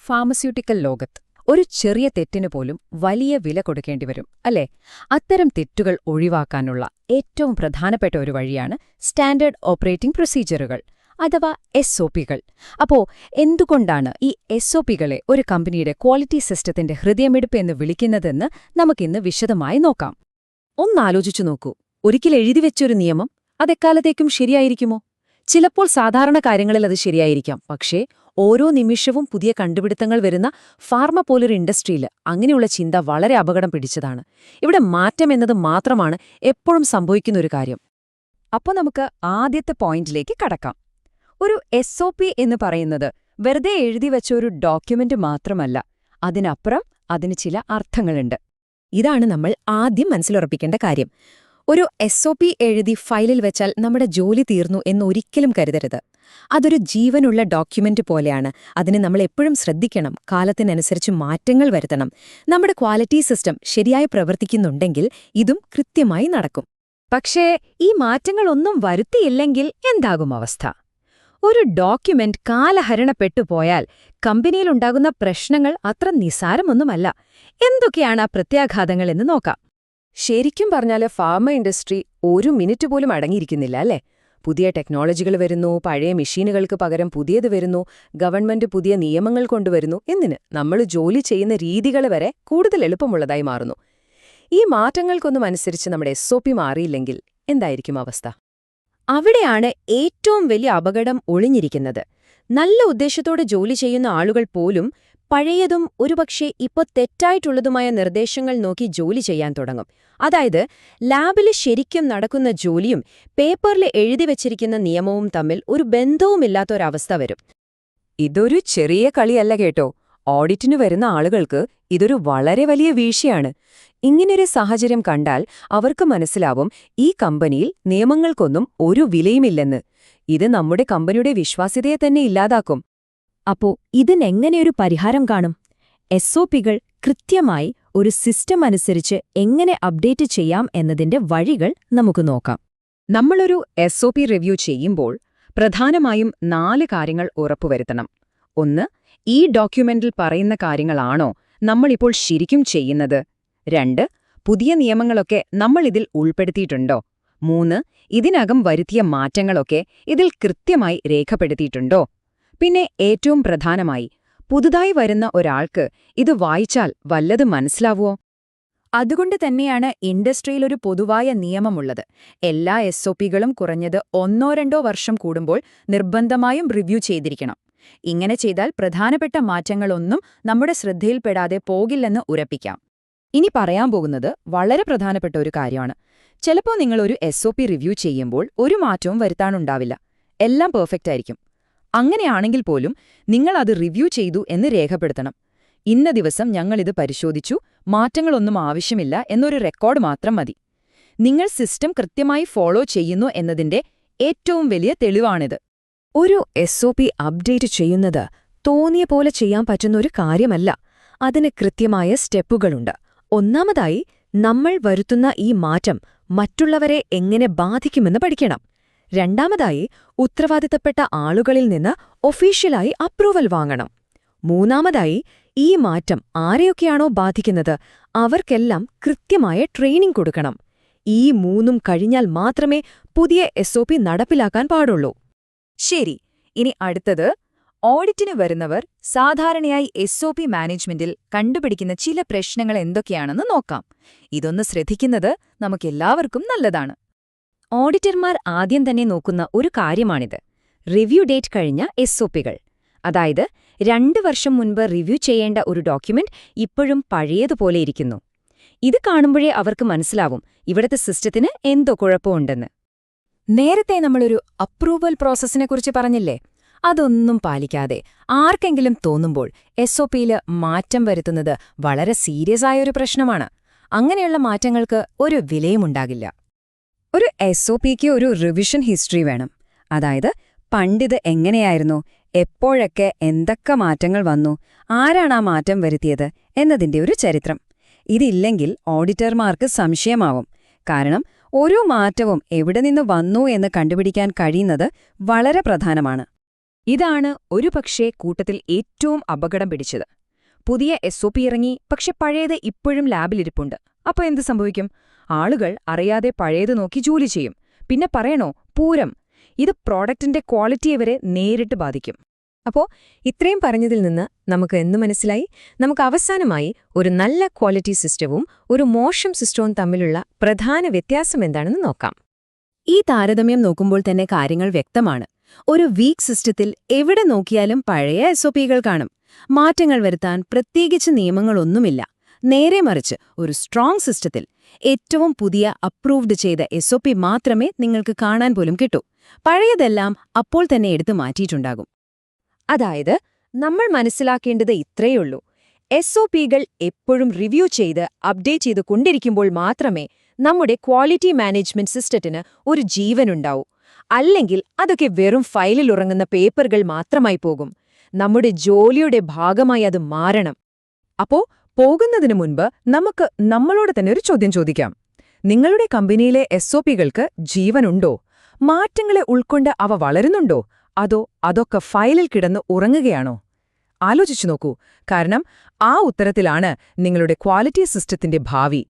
Pharmaceutical ലോകത്ത് ഒരു ചെറിയ തെറ്റിനു പോലും വലിയ വില കൊടുക്കേണ്ടി വരും അല്ലേ? അത്തരം തെറ്റുകൾ ഒഴിവാക്കാനുള്ള ഏറ്റവും പ്രധാനപ്പെട്ട ഒരു വഴിയാണ് സ്റ്റാൻഡേർഡ് ഓപ്പറേറ്റിംഗ് പ്രൊസീജിയറുകൾ അഥവാ SOPകൾ. അപ്പോ എന്തുകൊണ്ടാണ് ഈ SOPകളെ ഒരു കമ്പനിയുടെ ക്വാളിറ്റി സിസ്റ്റത്തിന്റെ ഹൃദയമിടിപ്പ് എന്ന് വിളിക്കുന്നതെന്ന് നമുക്കിന്ന് വിശദമായി നോക്കാം. ഒന്നാലോചിച്ചു നോക്കൂ, ഒരിക്കൽ എഴുതിവെച്ചൊരു നിയമം അതെക്കാലത്തേക്കും ശരിയായിരിക്കുമോ? ചിലപ്പോൾ സാധാരണ കാര്യങ്ങളിൽ അത് ശരിയായിരിക്കാം, പക്ഷേ ഓരോ നിമിഷവും പുതിയ കണ്ടുപിടുത്തങ്ങൾ വരുന്ന ഫാർമ പോലൊരു ഇൻഡസ്ട്രിയിൽ അങ്ങനെയുള്ള ചിന്ത വളരെ അപകടം പിടിച്ചതാണ്. ഇവിടെ മാറ്റം എന്നത് മാത്രമാണ് എപ്പോഴും സംഭവിക്കുന്ന ഒരു കാര്യം. അപ്പോൾ നമുക്ക് ആദ്യത്തെ പോയിന്റിലേക്ക് കടക്കാം. ഒരു SOP എന്ന് പറയുന്നത് വെറുതെ എഴുതിവെച്ച ഒരു ഡോക്യുമെന്റ് മാത്രമല്ല, അതിനപ്പുറം അതിന് ചില അർത്ഥങ്ങളുണ്ട്. ഇതാണ് നമ്മൾ ആദ്യം മനസ്സിലുറപ്പിക്കേണ്ട കാര്യം. ഒരു SOP എഴുതി ഫയലിൽ വെച്ചാൽ നമ്മുടെ ജോലി തീർന്നു എന്നൊരിക്കലും കരുതരുത്. അതൊരു ജീവനുള്ള ഡോക്യുമെന്റ് പോലെയാണ്. അതിന് നമ്മൾ എപ്പോഴും ശ്രദ്ധിക്കണം, കാലത്തിനനുസരിച്ച് മാറ്റങ്ങൾ വരുത്തണം. നമ്മുടെ ക്വാളിറ്റി സിസ്റ്റം ശരിയായി പ്രവർത്തിക്കുന്നുണ്ടെങ്കിൽ ഇതും കൃത്യമായി നടക്കും. പക്ഷേ ഈ മാറ്റങ്ങളൊന്നും വരുത്തിയില്ലെങ്കിൽ എന്താകും അവസ്ഥ? ഒരു ഡോക്യുമെന്റ് കാലഹരണപ്പെട്ടുപോയാൽ കമ്പനിയിലുണ്ടാകുന്ന പ്രശ്നങ്ങൾ അത്ര നിസാരമൊന്നുമല്ല. എന്തൊക്കെയാണ് ആ പ്രത്യാഘാതങ്ങൾ എന്ന് നോക്കാം. ശരിക്കും പറഞ്ഞാല് ഫാർമ ഇൻഡസ്ട്രി ഒരു മിനിറ്റ് പോലും അടങ്ങിയിരിക്കുന്നില്ല അല്ലേ? പുതിയ ടെക്നോളജികൾ വരുന്നു, പഴയ മെഷീനുകൾക്ക് പകരം പുതിയത് വരുന്നു, ഗവൺമെന്റ് പുതിയ നിയമങ്ങൾ കൊണ്ടുവരുന്നു. എന്തിന്, നമ്മൾ ജോലി ചെയ്യുന്ന രീതികൾ വരെ കൂടുതൽ എളുപ്പമുള്ളതായി മാറുന്നു. ഈ മാറ്റങ്ങൾക്കൊന്നും അനുസരിച്ച് നമ്മുടെ SOP മാറിയില്ലെങ്കിൽ എന്തായിരിക്കും അവസ്ഥ? അവിടെയാണ് ഏറ്റവും വലിയ അപകടം ഒളിഞ്ഞിരിക്കുന്നത്. നല്ല ഉദ്ദേശത്തോടെ ജോലി ചെയ്യുന്ന ആളുകൾ പോലും പഴയതും ഒരുപക്ഷെ ഇപ്പോൾ തെറ്റായിട്ടുള്ളതുമായ നിർദ്ദേശങ്ങൾ നോക്കി ജോലി ചെയ്യാൻ തുടങ്ങും. അതായത് ലാബിൽ ശരിക്കും നടക്കുന്ന ജോലിയും പേപ്പറിൽ എഴുതിവെച്ചിരിക്കുന്ന നിയമവും തമ്മിൽ ഒരു ബന്ധവുമില്ലാത്തൊരവസ്ഥ വരും. ഇതൊരു ചെറിയ കളിയല്ല കേട്ടോ. ഓഡിറ്റിനു വരുന്ന ആളുകൾക്ക് ഇതൊരു വളരെ വലിയ വീഴ്ചയാണ്. ഇങ്ങനൊരു സാഹചര്യം കണ്ടാൽ അവർക്ക് മനസ്സിലാവും ഈ കമ്പനിയിൽ നിയമങ്ങൾക്കൊന്നും ഒരു വിലയുമില്ലെന്ന്. ഇത് നമ്മുടെ കമ്പനിയുടെ വിശ്വാസ്യതയെ തന്നെ ഇല്ലാതാക്കും. അപ്പോ ഇതിനെങ്ങനെയൊരു പരിഹാരം കാണും? SOPകൾ കൃത്യമായി ഒരു സിസ്റ്റം അനുസരിച്ച് എങ്ങനെ അപ്ഡേറ്റ് ചെയ്യാം എന്നതിന്റെ വഴികൾ നമുക്ക് നോക്കാം. നമ്മളൊരു SOP റിവ്യൂ ചെയ്യുമ്പോൾ പ്രധാനമായും 4 കാര്യങ്ങൾ ഉറപ്പുവരുത്തണം. 1. ഈ ഡോക്യുമെന്റിൽ പറയുന്ന കാര്യങ്ങളാണോ നമ്മളിപ്പോൾ ശരിക്കും ചെയ്യുന്നത്? 2. പുതിയ നിയമങ്ങളൊക്കെ നമ്മളിതിൽ ഉൾപ്പെടുത്തിയിട്ടുണ്ടോ? 3. ഇതിനകം വരുത്തിയ മാറ്റങ്ങളൊക്കെ ഇതിൽ കൃത്യമായി രേഖപ്പെടുത്തിയിട്ടുണ്ടോ? പിന്നെ ഏറ്റവും പ്രധാനമായി, പുതുതായി വരുന്ന ഒരാൾക്ക് ഇത് വായിച്ചാൽ വല്ലത് മനസ്സിലാവുമോ? അതുകൊണ്ട് തന്നെയാണ് ഇൻഡസ്ട്രിയിലൊരു പൊതുവായ നിയമമുള്ളത്. എല്ലാ SOPകളും കുറഞ്ഞത് 1-2 വർഷം കൂടുമ്പോൾ നിർബന്ധമായും റിവ്യൂ ചെയ്തിരിക്കണം. ഇങ്ങനെ ചെയ്താൽ പ്രധാനപ്പെട്ട മാറ്റങ്ങളൊന്നും നമ്മുടെ ശ്രദ്ധയിൽപ്പെടാതെ പോകില്ലെന്ന് ഉറപ്പിക്കാം. ഇനി പറയാൻ പോകുന്നത് വളരെ പ്രധാനപ്പെട്ട ഒരു കാര്യമാണ്. ചിലപ്പോൾ നിങ്ങളൊരു SOP റിവ്യൂ ചെയ്യുമ്പോൾ ഒരു മാറ്റവും വരുത്താനുണ്ടാവില്ല. എല്ലാം പെർഫെക്റ്റ് ആയിരിക്കും. അങ്ങനെയാണെങ്കിൽ പോലും നിങ്ങൾ അത് റിവ്യൂ ചെയ്തു എന്ന് രേഖപ്പെടുത്തണം. ഇന്ന ദിവസം ഞങ്ങളിത് പരിശോധിച്ചു, മാറ്റങ്ങളൊന്നും ആവശ്യമില്ല എന്നൊരു റെക്കോർഡ് മാത്രം മതി. നിങ്ങൾ സിസ്റ്റം കൃത്യമായി ഫോളോ ചെയ്യുന്നു എന്നതിന്റെ ഏറ്റവും വലിയ തെളിവാണിത്. ഒരു SOP അപ്ഡേറ്റ് ചെയ്യുന്നത് തോന്നിയ പോലെ ചെയ്യാൻ പറ്റുന്നൊരു കാര്യമല്ല. അതിന് കൃത്യമായ സ്റ്റെപ്പുകളുണ്ട്. ഒന്നാമതായി, നമ്മൾ വരുത്തുന്ന ഈ മാറ്റം മറ്റുള്ളവരെ എങ്ങനെ ബാധിക്കുമെന്ന് പഠിക്കണം. രണ്ടാമതായി, ഉത്തരവാദിത്തപ്പെട്ട ആളുകളിൽ നിന്ന് ഒഫീഷ്യലായി അപ്രൂവൽ വാങ്ങണം. മൂന്നാമതായി, ഈ മാറ്റം ആരെയൊക്കെയാണോ ബാധിക്കുന്നത് അവർക്കെല്ലാം കൃത്യമായ ട്രെയിനിംഗ് കൊടുക്കണം. ഈ 3 കഴിഞ്ഞാൽ മാത്രമേ പുതിയ SOP നടപ്പിലാക്കാൻ പാടുള്ളൂ. ശരി, ഇനി അടുത്തത്, ഓഡിറ്റിന് വരുന്നവർ സാധാരണയായി SOP മാനേജ്മെന്റിൽ കണ്ടുപിടിക്കുന്ന ചില പ്രശ്നങ്ങൾ എന്തൊക്കെയാണെന്ന് നോക്കാം. ഇതൊന്ന് ശ്രദ്ധിക്കുന്നത് നമുക്കെല്ലാവർക്കും നല്ലതാണ്. ഓഡിറ്റർമാർ ആദ്യം തന്നെ നോക്കുന്ന ഒരു കാര്യമാണിത്: റിവ്യൂ ഡേറ്റ് കഴിഞ്ഞ SOPകൾ. അതായത് 2 വർഷം മുൻപ് റിവ്യൂ ചെയ്യേണ്ട ഒരു ഡോക്യുമെന്റ് ഇപ്പോഴും പഴയതുപോലെ ഇരിക്കുന്നു. ഇത് കാണുമ്പോഴേ അവർക്ക് മനസ്സിലാവും ഇവിടത്തെ സിസ്റ്റത്തിന് എന്തോ കുഴപ്പമുണ്ടെന്ന്. നേരത്തെ നമ്മളൊരു അപ്രൂവൽ പ്രോസസ്സിനെക്കുറിച്ച് പറഞ്ഞില്ലേ? അതൊന്നും പാലിക്കാതെ ആർക്കെങ്കിലും തോന്നുമ്പോൾ SOPയിൽ മാറ്റം വരുത്തുന്നത് വളരെ സീരിയസ് ആയൊരു പ്രശ്നമാണ്. അങ്ങനെയുള്ള മാറ്റങ്ങൾക്ക് ഒരു വിലയുമുണ്ടാകില്ല. ഒരു SOPക്ക് ഒരു റിവിഷൻ ഹിസ്റ്ററി വേണം. അതായത് പണ്ടിത് എങ്ങനെയായിരുന്നു, എപ്പോഴൊക്കെ എന്തൊക്കെ മാറ്റങ്ങൾ വന്നു, ആരാണ് ആ മാറ്റം വരുത്തിയത് എന്നതിന്റെ ഒരു ചരിത്രം. ഇതില്ലെങ്കിൽ ഓഡിറ്റർമാർക്ക് സംശയമാവും. കാരണം ഓരോ മാറ്റവും എവിടെ നിന്ന് വന്നു എന്ന് കണ്ടുപിടിക്കാൻ കഴിയുന്നത് വളരെ പ്രധാനമാണ്. ഇതാണ് ഒരുപക്ഷേ കൂട്ടത്തിൽ ഏറ്റവും അപകടം പിടിച്ചത്. പുതിയ SOP ഇറങ്ങി, പക്ഷെ പഴയത് ഇപ്പോഴും ലാബിലിരിപ്പുണ്ട്. അപ്പൊ എന്ത് സംഭവിക്കും? ആളുകൾ അറിയാതെ പഴയത് നോക്കി ജോലി ചെയ്യും. പിന്നെ പറയണോ പൂരം. ഇത് പ്രോഡക്റ്റിന്റെ ക്വാളിറ്റിയെ വരെ നേരിട്ട് ബാധിക്കും. അപ്പോ ഇത്രയും പറഞ്ഞതിൽ നിന്ന് നമുക്ക് എന്തു മനസ്സിലായി? നമുക്ക് അവസാനമായി ഒരു നല്ല ക്വാളിറ്റി സിസ്റ്റവും ഒരു മോശം സിസ്റ്റവും തമ്മിലുള്ള പ്രധാന വ്യത്യാസം എന്താണെന്ന് നോക്കാം. ഈ താരതമ്യം നോക്കുമ്പോൾ തന്നെ കാര്യങ്ങൾ വ്യക്തമാണ്. ഒരു വീക്ക് സിസ്റ്റത്തിൽ എവിടെ നോക്കിയാലും പഴയ SOPകൾ കാണും. മാറ്റങ്ങൾ വരുത്താൻ പ്രത്യേകിച്ച് നിയമങ്ങളൊന്നുമില്ല. നേരെ മറിച്ച് ഒരു സ്ട്രോങ് സിസ്റ്റത്തിൽ ഏറ്റവും പുതിയ അപ്രൂവ്ഡ് ചെയ്ത SOP മാത്രമേ നിങ്ങൾക്ക് കാണാൻ പോലും കിട്ടൂ. പഴയതെല്ലാം അപ്പോൾ തന്നെ എടുത്തു മാറ്റിയിട്ടുണ്ടാകും. അതായത് നമ്മൾ മനസ്സിലാക്കേണ്ടത് ഇത്രയുള്ളൂ. SOPകൾ എപ്പോഴും റിവ്യൂ ചെയ്ത് അപ്ഡേറ്റ് ചെയ്ത് കൊണ്ടിരിക്കുമ്പോൾ മാത്രമേ നമ്മുടെ ക്വാളിറ്റി മാനേജ്മെന്റ് സിസ്റ്റത്തിന് ഒരു ജീവനുണ്ടാവൂ. അല്ലെങ്കിൽ അതൊക്കെ വെറും ഫയലിൽ ഉറങ്ങുന്ന പേപ്പറുകൾ മാത്രമായി പോകും. നമ്മുടെ ജോലിയുടെ ഭാഗമായി അത് മാറണം. അപ്പോ പോകുന്നതിനു മുൻപ് നമുക്ക് നമ്മളോട് തന്നെ ഒരു ചോദ്യം ചോദിക്കാം. നിങ്ങളുടെ കമ്പനിയിലെ SOPകൾക്ക് ജീവനുണ്ടോ? മാറ്റങ്ങളെ ഉൾക്കൊണ്ട് അവ വളരുന്നുണ്ടോ? അതോ അതൊക്കെ ഫയലിൽ കിടന്ന് ഉറങ്ങുകയാണോ? ആലോചിച്ചു നോക്കൂ. കാരണം ആ ഉത്തരത്തിലാണ് നിങ്ങളുടെ ക്വാളിറ്റി സിസ്റ്റത്തിന്റെ ഭാവി.